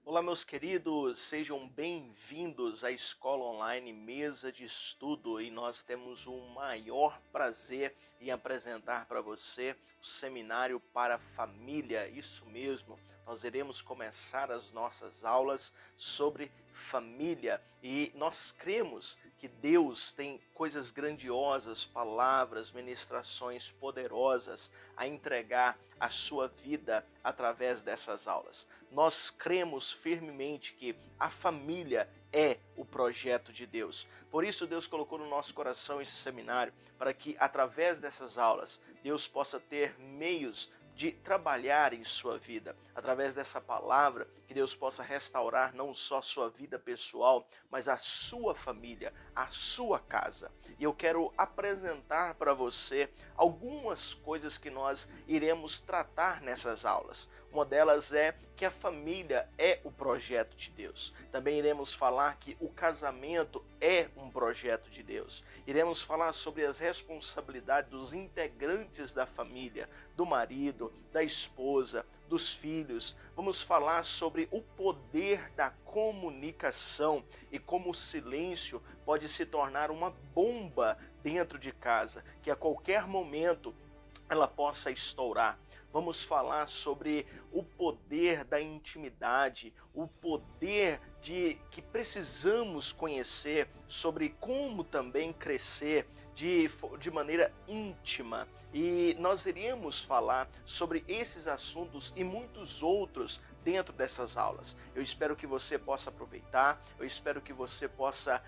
Olá, meus queridos, sejam bem-vindos à Escola Online Mesa de Estudo e nós temos o maior prazer em apresentar para você o Seminário para a Família. Isso mesmo, nós iremos começar as nossas aulas sobre família e nós cremos que Deus tem coisas grandiosas, palavras, ministrações poderosas a entregar à sua vida através dessas aulas. Nós cremos firmemente que a família é o projeto de Deus. Por isso Deus colocou no nosso coração esse seminário, para que através dessas aulas Deus possa ter meios de trabalhar em sua vida, através dessa palavra, que Deus possa restaurar não só sua vida pessoal, mas a sua família, a sua casa. E eu quero apresentar para você algumas coisas que nós iremos tratar nessas aulas. Uma delas é que a família é o projeto de Deus. Também iremos falar que o casamento é um projeto de Deus. Iremos falar sobre as responsabilidades dos integrantes da família, do marido, da esposa, dos filhos. Vamos falar sobre o poder da comunicação e como o silêncio pode se tornar uma bomba dentro de casa, que a qualquer momento ela possa estourar. Vamos falar sobre o poder da intimidade, o poder que precisamos conhecer, sobre como também crescer de maneira íntima. E nós iremos falar sobre esses assuntos e muitos outros dentro dessas aulas. Eu espero que você possa aproveitar, eu espero que você possa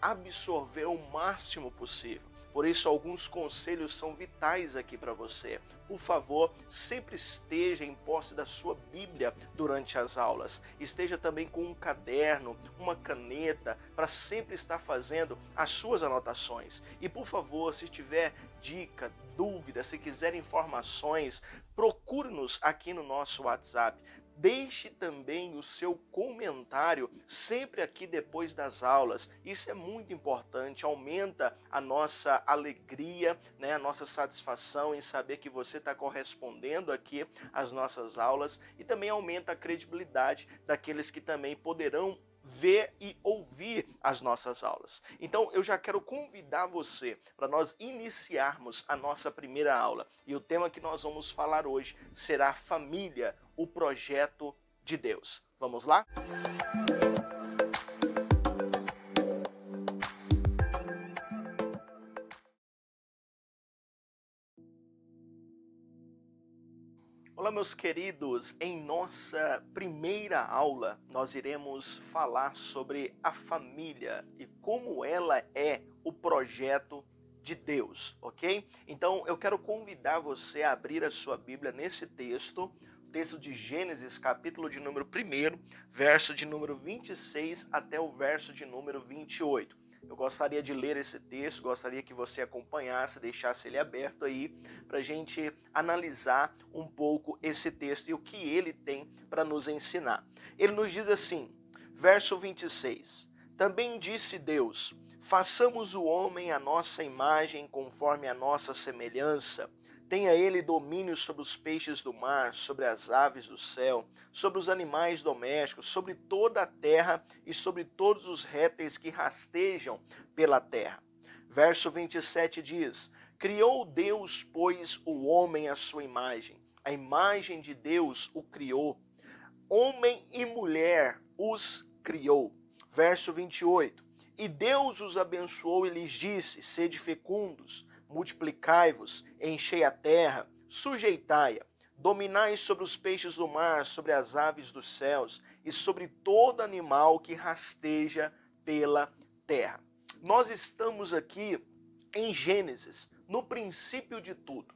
absorver o máximo possível. Por isso, alguns conselhos são vitais aqui para você. Por favor, sempre esteja em posse da sua Bíblia durante as aulas. Esteja também com um caderno, uma caneta, para sempre estar fazendo as suas anotações. E por favor, se tiver dica, dúvida, se quiser informações, procure-nos aqui no nosso WhatsApp. Deixe também o seu comentário sempre aqui depois das aulas. Isso é muito importante, aumenta a nossa alegria, a nossa satisfação em saber que você está correspondendo aqui às nossas aulas e também aumenta a credibilidade daqueles que também poderão ver e ouvir as nossas aulas. Então eu já quero convidar você para nós iniciarmos a nossa primeira aula. E o tema que nós vamos falar hoje será família, o projeto de Deus. Vamos lá? Olá, meus queridos, em nossa primeira aula nós iremos falar sobre a família e como ela é o projeto de Deus, ok? Então eu quero convidar você a abrir a sua Bíblia nesse texto, texto de Gênesis, capítulo de número 1, verso de número 26 até o verso de número 28. Eu gostaria de ler esse texto, gostaria que você acompanhasse, deixasse ele aberto aí, para a gente analisar um pouco esse texto e o que ele tem para nos ensinar. Ele nos diz assim, verso 26, também disse Deus, façamos o homem à nossa imagem, conforme a nossa semelhança. Tenha ele domínio sobre os peixes do mar, sobre as aves do céu, sobre os animais domésticos, sobre toda a terra e sobre todos os répteis que rastejam pela terra. Verso 27 diz, criou Deus, pois, o homem à sua imagem. A imagem de Deus o criou. Homem e mulher os criou. Verso 28, e Deus os abençoou e lhes disse, sede fecundos, multiplicai-vos, enchei a terra, sujeitai-a, dominai sobre os peixes do mar, sobre as aves dos céus e sobre todo animal que rasteja pela terra. Nós estamos aqui em Gênesis, no princípio de tudo.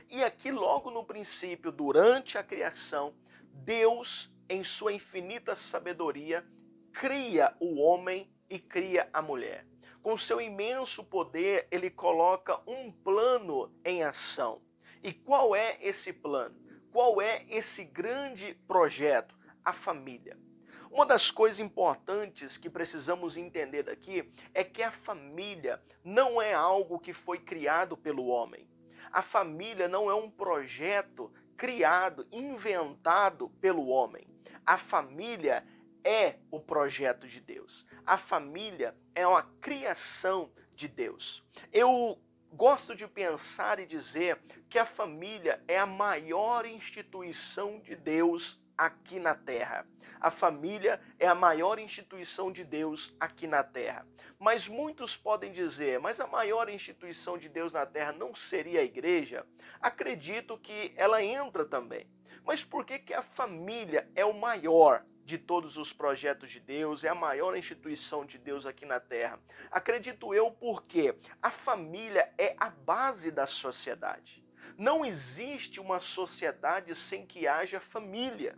E aqui logo no princípio, durante a criação, Deus, em sua infinita sabedoria, cria o homem e cria a mulher. Com seu imenso poder, ele coloca um plano em ação. E qual é esse plano? Qual é esse grande projeto? A família. Uma das coisas importantes que precisamos entender aqui é que a família não é algo que foi criado pelo homem. A família não é um projeto criado, inventado pelo homem. A família é o projeto de Deus. A família é uma criação de Deus. Eu gosto de pensar e dizer que a família é a maior instituição de Deus aqui na Terra. A família é a maior instituição de Deus aqui na Terra. Mas muitos podem dizer, mas a maior instituição de Deus na Terra não seria a igreja? Acredito que ela entra também. Mas por que que a família é o maior de todos os projetos de Deus, é a maior instituição de Deus aqui na Terra? Acredito eu porque a família é a base da sociedade. Não existe uma sociedade sem que haja família.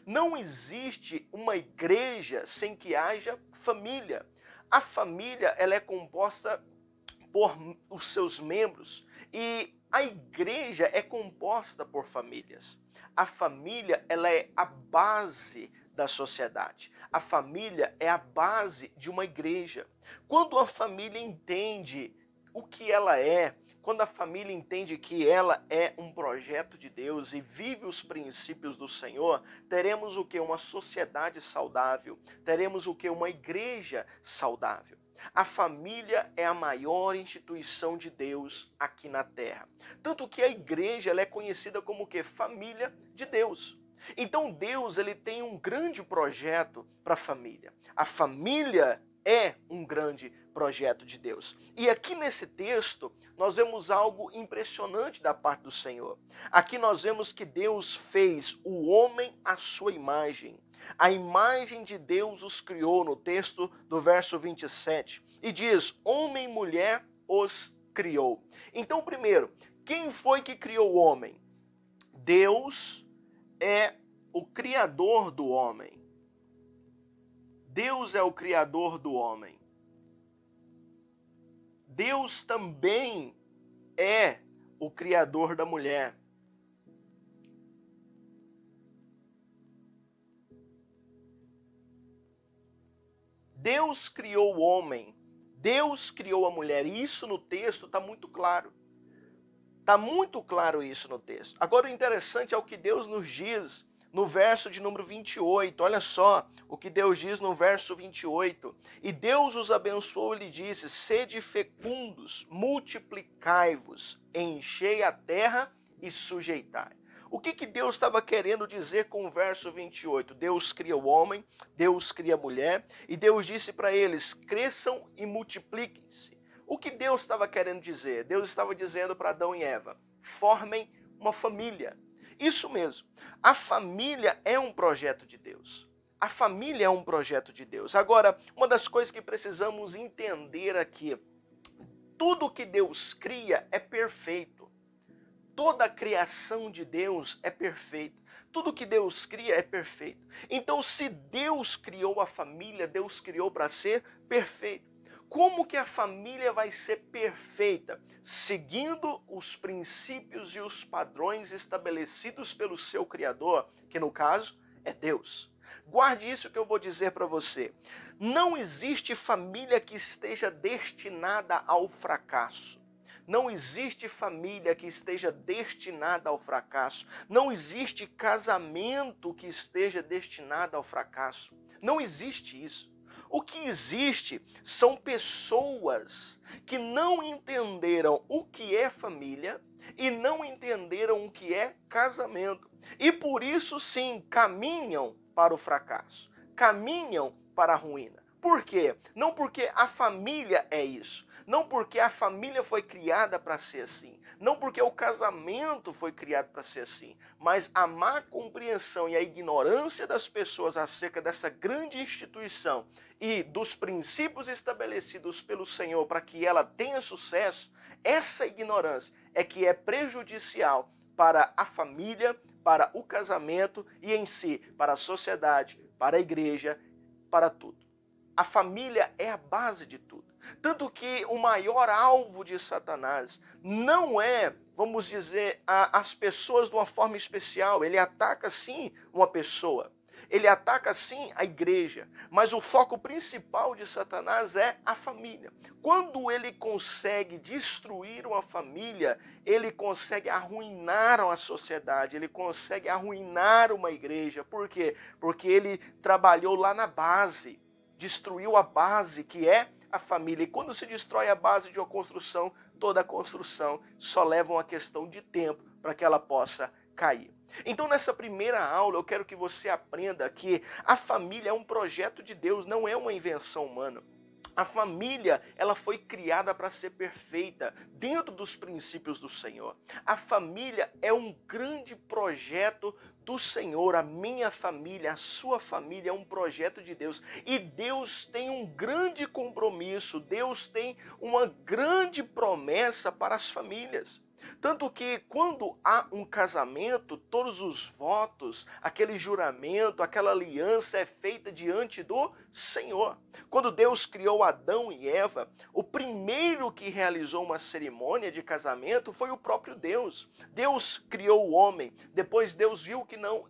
Não existe uma igreja sem que haja família. A família, ela é composta por os seus membros e a igreja é composta por famílias. A família, ela é a base da sociedade. A família é a base de uma igreja. Quando a família entende o que ela é, quando a família entende que ela é um projeto de Deus e vive os princípios do Senhor, teremos o que? Uma sociedade saudável. Teremos o que? Uma igreja saudável. A família é a maior instituição de Deus aqui na Terra. Tanto que a igreja ela é conhecida como o quê? Família de Deus. Então Deus ele tem um grande projeto para a família. A família é um grande projeto de Deus. E aqui nesse texto, nós vemos algo impressionante da parte do Senhor. Aqui nós vemos que Deus fez o homem à sua imagem. A imagem de Deus os criou, no texto do verso 27. E diz, homem e mulher os criou. Então, primeiro, quem foi que criou o homem? Deus é o criador do homem. Deus é o criador do homem. Deus também é o criador da mulher. Deus criou o homem, Deus criou a mulher. E isso no texto está muito claro. Está muito claro isso no texto. Agora o interessante é o que Deus nos diz no verso de número 28, olha só o que Deus diz no verso 28. E Deus os abençoou e lhe disse, sede fecundos, multiplicai-vos, enchei a terra e sujeitai. O que Deus estava querendo dizer com o verso 28? Deus cria o homem, Deus cria a mulher, e Deus disse para eles, cresçam e multipliquem-se. O que Deus estava querendo dizer? Deus estava dizendo para Adão e Eva, formem uma família. Isso mesmo, a família é um projeto de Deus. A família é um projeto de Deus. Agora, uma das coisas que precisamos entender aqui, tudo que Deus cria é perfeito. Toda a criação de Deus é perfeita. Tudo que Deus cria é perfeito. Então, se Deus criou a família, Deus criou para ser perfeito. Como que a família vai ser perfeita? Seguindo os princípios e os padrões estabelecidos pelo seu Criador, que no caso é Deus. Guarde isso que eu vou dizer para você. Não existe família que esteja destinada ao fracasso. Não existe família que esteja destinada ao fracasso. Não existe casamento que esteja destinado ao fracasso. Não existe isso. O que existe são pessoas que não entenderam o que é família e não entenderam o que é casamento. E por isso sim, caminham para o fracasso, caminham para a ruína. Por quê? Não porque a família é isso, não porque a família foi criada para ser assim, não porque o casamento foi criado para ser assim, mas a má compreensão e a ignorância das pessoas acerca dessa grande instituição e dos princípios estabelecidos pelo Senhor para que ela tenha sucesso, essa ignorância é que é prejudicial para a família, para o casamento e em si, para a sociedade, para a igreja, para tudo. A família é a base de tudo. Tanto que o maior alvo de Satanás não é, vamos dizer, as pessoas de uma forma especial. Ele ataca sim uma pessoa. ele ataca sim a igreja, mas o foco principal de Satanás é a família. Quando ele consegue destruir uma família, ele consegue arruinar uma sociedade, ele consegue arruinar uma igreja. Por quê? Porque ele trabalhou lá na base, destruiu a base que é a família. E quando se destrói a base de uma construção, toda a construção só leva uma questão de tempo para que ela possa cair. Então, nessa primeira aula, eu quero que você aprenda que a família é um projeto de Deus, não é uma invenção humana. A família, ela foi criada para ser perfeita, dentro dos princípios do Senhor. A família é um grande projeto do Senhor. A minha família, a sua família é um projeto de Deus. E Deus tem um grande compromisso, Deus tem uma grande promessa para as famílias. Tanto que quando há um casamento, todos os votos, aquele juramento, aquela aliança é feita diante do Senhor. Quando Deus criou Adão e Eva, o primeiro que realizou uma cerimônia de casamento foi o próprio Deus. Deus criou o homem, depois Deus viu que não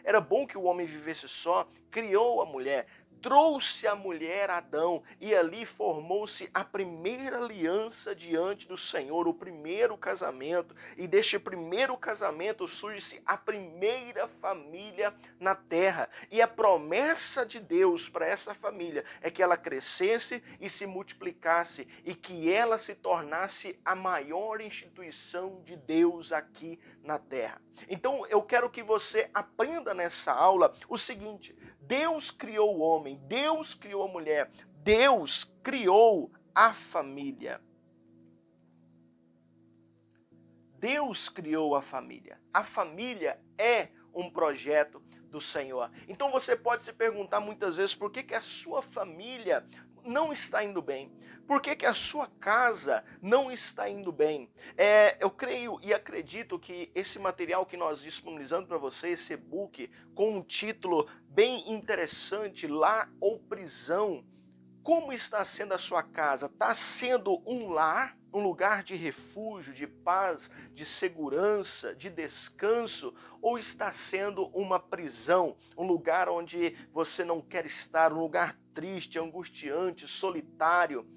era bom que o homem vivesse só, criou a mulher. Trouxe a mulher a Adão e ali formou-se a primeira aliança diante do Senhor, o primeiro casamento. E deste primeiro casamento surge-se a primeira família na terra. E a promessa de Deus para essa família é que ela crescesse e se multiplicasse e que ela se tornasse a maior instituição de Deus aqui na terra. Então eu quero que você aprenda nessa aula o seguinte: Deus criou o homem, Deus criou a mulher, Deus criou a família. Deus criou a família. A família é um projeto do Senhor. Então você pode se perguntar muitas vezes por que a sua família não está indo bem. Por que a sua casa não está indo bem? Eu creio e acredito que esse material que nós disponibilizamos para você, esse e-book, com um título bem interessante, Lar ou Prisão. Como está sendo a sua casa? Está sendo um lar, um lugar de refúgio, de paz, de segurança, de descanso? Ou está sendo uma prisão, um lugar onde você não quer estar, um lugar triste, angustiante, solitário?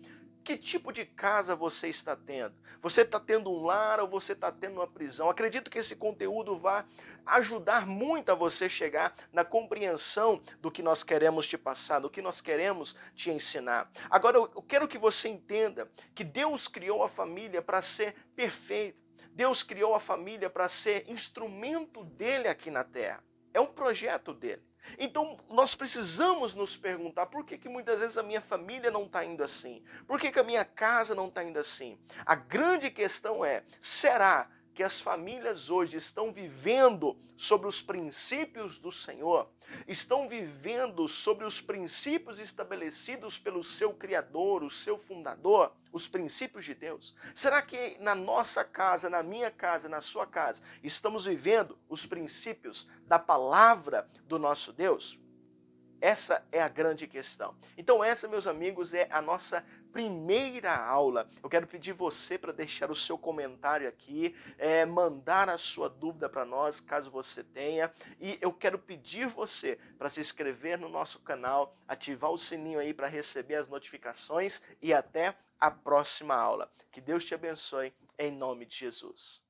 Que tipo de casa você está tendo? Você está tendo um lar ou você está tendo uma prisão? Acredito que esse conteúdo vai ajudar muito a você chegar na compreensão do que nós queremos te passar, do que nós queremos te ensinar. Agora, eu quero que você entenda que Deus criou a família para ser perfeita. Deus criou a família para ser instrumento dele aqui na terra. É um projeto dele. Então, nós precisamos nos perguntar por que muitas vezes a minha família não está indo assim? Por que a minha casa não está indo assim? A grande questão é, será que as famílias hoje estão vivendo sobre os princípios do Senhor? Estão vivendo sobre os princípios estabelecidos pelo seu Criador, o seu Fundador, os princípios de Deus? Será que na nossa casa, na minha casa, na sua casa, estamos vivendo os princípios da palavra do nosso Deus? Essa é a grande questão. Então essa, meus amigos, é a nossa primeira aula. Eu quero pedir você para deixar o seu comentário aqui, mandar a sua dúvida para nós, caso você tenha. E eu quero pedir você para se inscrever no nosso canal, ativar o sininho aí para receber as notificações e até a próxima aula. Que Deus te abençoe em nome de Jesus.